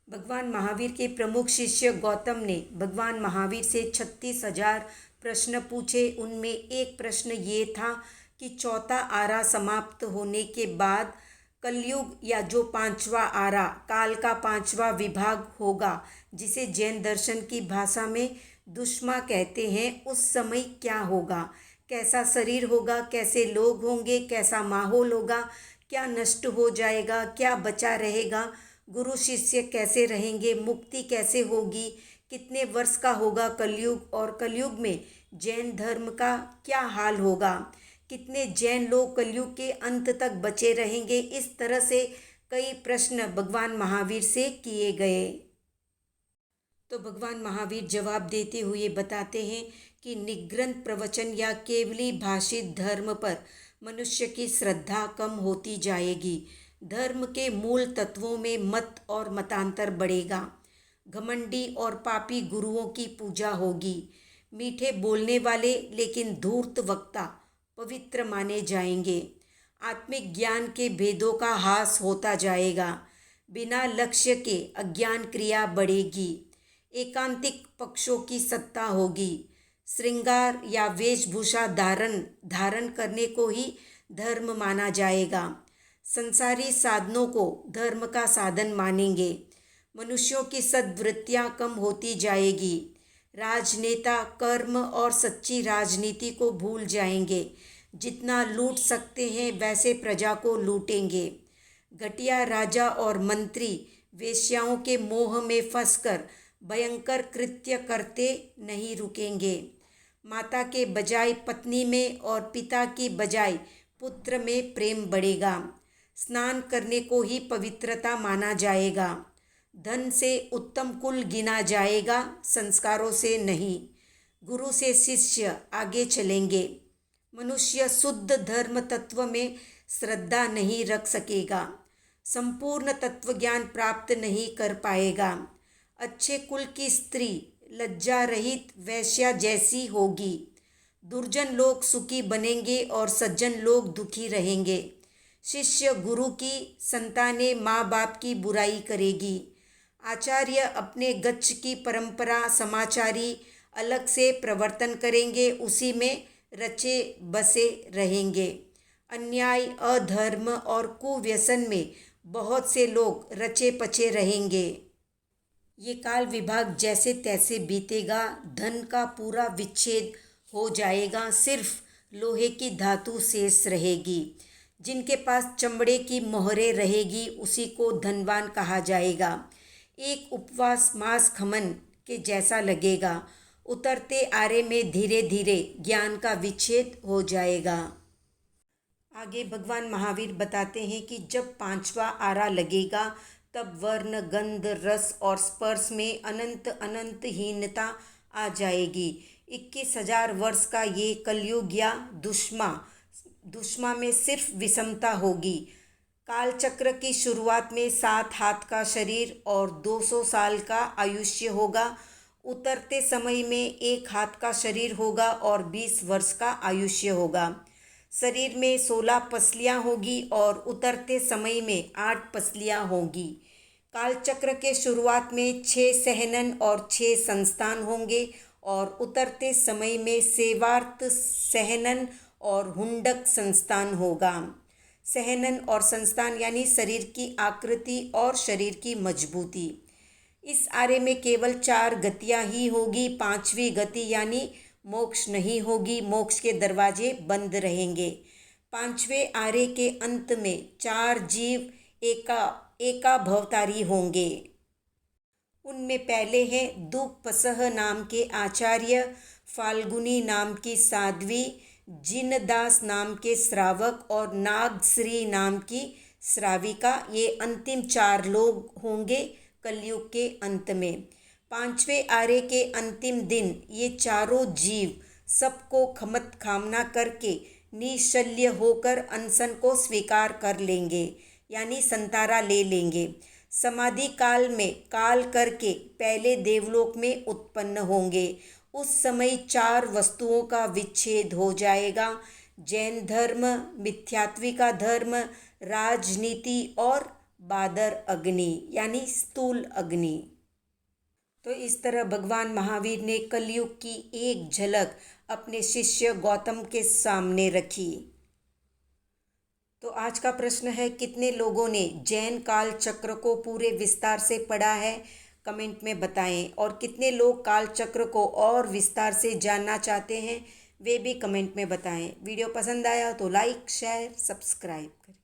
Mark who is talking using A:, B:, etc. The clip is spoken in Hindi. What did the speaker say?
A: भगवान महावीर के प्रमुख शिष्य गौतम ने भगवान महावीर से 36,000 प्रश्न पूछे। उनमें एक प्रश्न ये था कि चौथा आरा समाप्त होने के बाद कलयुग या जो पांचवा आरा काल का पांचवा विभाग होगा, जिसे जैन दर्शन की भाषा में दुष्मा कहते हैं, उस समय क्या होगा, कैसा शरीर होगा, कैसे लोग होंगे, कैसा माहौल होगा, क्या नष्ट हो जाएगा, क्या बचा रहेगा, गुरु शिष्य कैसे रहेंगे, मुक्ति कैसे होगी, कितने वर्ष का होगा कलयुग और कलयुग में जैन धर्म का क्या हाल होगा, कितने जैन लोग कलयुग के अंत तक बचे रहेंगे। इस तरह से कई प्रश्न भगवान महावीर से किए गए। तो भगवान महावीर जवाब देते हुए बताते हैं कि निग्रंथ प्रवचन या केवली भाषित धर्म पर मनुष्य की श्रद्धा कम होती जाएगी। धर्म के मूल तत्वों में मत और मतांतर बढ़ेगा। घमंडी और पापी गुरुओं की पूजा होगी। मीठे बोलने वाले लेकिन धूर्त वक्ता पवित्र माने जाएंगे। आत्मिक ज्ञान के भेदों का हास होता जाएगा। बिना लक्ष्य के अज्ञान क्रिया बढ़ेगी। एकांतिक पक्षों की सत्ता होगी। श्रृंगार या वेशभूषा धारण करने को ही धर्म माना जाएगा। संसारी साधनों को धर्म का साधन मानेंगे। मनुष्यों की सद्वृत्तियां कम होती जाएगी। राजनेता कर्म और सच्ची राजनीति को भूल जाएंगे। जितना लूट सकते हैं वैसे प्रजा को लूटेंगे। घटिया राजा और मंत्री वेश्याओं के मोह में फंसकर भयंकर कृत्य करते नहीं रुकेंगे। माता के बजाय पत्नी में और पिता की बजाय पुत्र में प्रेम बढ़ेगा। स्नान करने को ही पवित्रता माना जाएगा। धन से उत्तम कुल गिना जाएगा, संस्कारों से नहीं। गुरु से शिष्य आगे चलेंगे। मनुष्य शुद्ध धर्म तत्व में श्रद्धा नहीं रख सकेगा। संपूर्ण तत्व ज्ञान प्राप्त नहीं कर पाएगा। अच्छे कुल की स्त्री लज्जा रहित वैश्या जैसी होगी। दुर्जन लोग सुखी बनेंगे और सज्जन लोग दुखी रहेंगे। शिष्य गुरु की, संतानें माँ बाप की बुराई करेगी। आचार्य अपने गच्छ की परंपरा, समाचारी अलग से प्रवर्तन करेंगे, उसी में रचे बसे रहेंगे। अन्याय, अधर्म और कुव्यसन में बहुत से लोग रचे पचे रहेंगे। ये काल विभाग जैसे तैसे बीतेगा। धन का पूरा विच्छेद हो जाएगा। सिर्फ लोहे की धातु शेष रहेगी। जिनके पास चमड़े की मोहरें रहेगी उसी को धनवान कहा जाएगा। एक उपवास मांस खमन के जैसा लगेगा। उतरते आरे में धीरे धीरे ज्ञान का विच्छेद हो जाएगा। आगे भगवान महावीर बताते हैं कि जब पांचवा आरा लगेगा तब वर्ण, गंध, रस और स्पर्श में अनंत हीनता आ जाएगी। 21,000 वर्ष का ये कलयुग या दुष्मा में सिर्फ विषमता होगी। काल चक्र की शुरुआत में 7 हाथ का शरीर और 200 साल का आयुष्य होगा। उतरते समय में 1 हाथ का शरीर होगा और 20 वर्ष का आयुष्य होगा। शरीर में 16 पसलियां होगी और उतरते समय में 8 पसलियां होंगी। कालचक्र के शुरुआत में 6 सहनन और 6 संस्थान होंगे और उतरते समय में सेवार्थ, सहनन और हुंडक संस्थान होगा। सहनन और संस्थान यानी शरीर की आकृति और शरीर की मजबूती। इस आरे में केवल 4 गतियां ही होगी। 5वीं गति यानी मोक्ष नहीं होगी। मोक्ष के दरवाजे बंद रहेंगे। 5वें आरे के अंत में 4 जीव एका भवतारी होंगे। उनमें पहले हैं दुपसह नाम के आचार्य, फाल्गुनी नाम की साध्वी, जिनदास नाम के श्रावक और नागश्री नाम की श्राविका। ये अंतिम 4 लोग होंगे कलयुग के अंत में। 5वें आरे के अंतिम दिन ये चारों जीव सबको खमत खामना करके निशल्य होकर अनशन को स्वीकार कर लेंगे, यानी संतारा ले लेंगे। समाधि काल में काल करके पहले देवलोक में उत्पन्न होंगे। उस समय 4 वस्तुओं का विच्छेद हो जाएगा। जैन धर्म, मिथ्यात्विका धर्म, राजनीति और बादर अग्नि यानी स्थूल अग्नि। तो इस तरह भगवान महावीर ने कलयुग की एक झलक अपने शिष्य गौतम के सामने रखी। तो आज का प्रश्न है, कितने लोगों ने जैन काल चक्र को पूरे विस्तार से पढ़ा है? कमेंट में बताएं। और कितने लोग काल चक्र को और विस्तार से जानना चाहते हैं, वे भी कमेंट में बताएं। वीडियो पसंद आया तो लाइक, शेयर, सब्सक्राइब करें।